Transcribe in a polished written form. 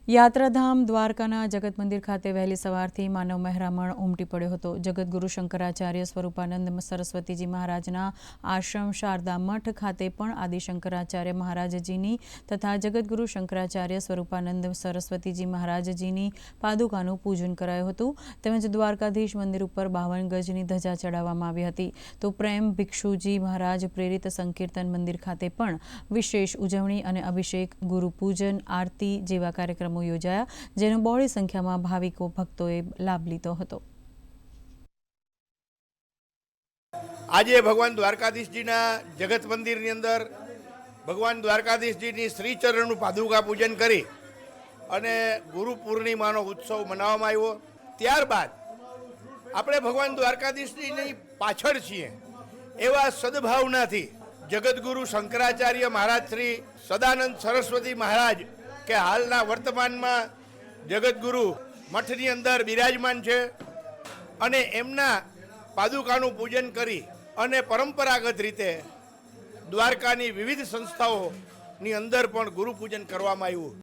યાત્રાધામ દ્વારકાના જગત મંદિર ખાતે વહેલી સવારથી માનવ મહેરામણ ઉમટી પડ્યો હતો। જગતગુરુ શંકરાચાર્ય સ્વરૂપાનંદ સરસ્વતીજી મહારાજના આશ્રમ શારદા મઠ ખાતે પણ આદિશંકરાચાર્ય મહારાજજીની તથા જગતગુરુ શંકરાચાર્ય સ્વરૂપાનંદ સરસ્વતીજી મહારાજજીની પાદુકાનું પૂજન કરાયું હતું। તેમજ દ્વારકાધીશ મંદિર ઉપર 52 ગજની ધજા ચડાવવામાં આવી હતી। તો પ્રેમ ભિક્ષુજી મહારાજ પ્રેરિત સંકીર્તન મંદિર ખાતે પણ વિશેષ ઉજવણી અને અભિષેક, ગુરુ પૂજન, આરતી જેવા કાર્યક્રમો યોજાયા, જેનો બહોળી સંખ્યામાં ભાવિકો ભક્તોએ લાભ લીધો હતો। આજે ભગવાન દ્વારકાધીશજીના જગત મંદિરની અંદર ભગવાન દ્વારકાધીશજીની શ્રીચરણનું પાદુકા પૂજન કરી અને ગુરુ પૂર્ણિમાનો ઉત્સવ મનાવવામાં આવ્યો। ત્યારબાદ આપણે ભગવાન દ્વારકાધીશજીની પાછળ છીએ એવા સદભાવનાથી જગતગુરુ શંકરાચાર્ય મહારાજ શ્રી સદાનંદ સરસ્વતી મહારાજ કે હાલના વર્તમાનમાં જગતગુરુ મઠની અંદર બિરાજમાન છે અને એમના પાદુકાનું પૂજન કરી અને પરંપરાગત રીતે દ્વારકાની વિવિધ સંસ્થાઓની અંદર પણ ગુરુ પૂજન કરવામાં આવ્યું।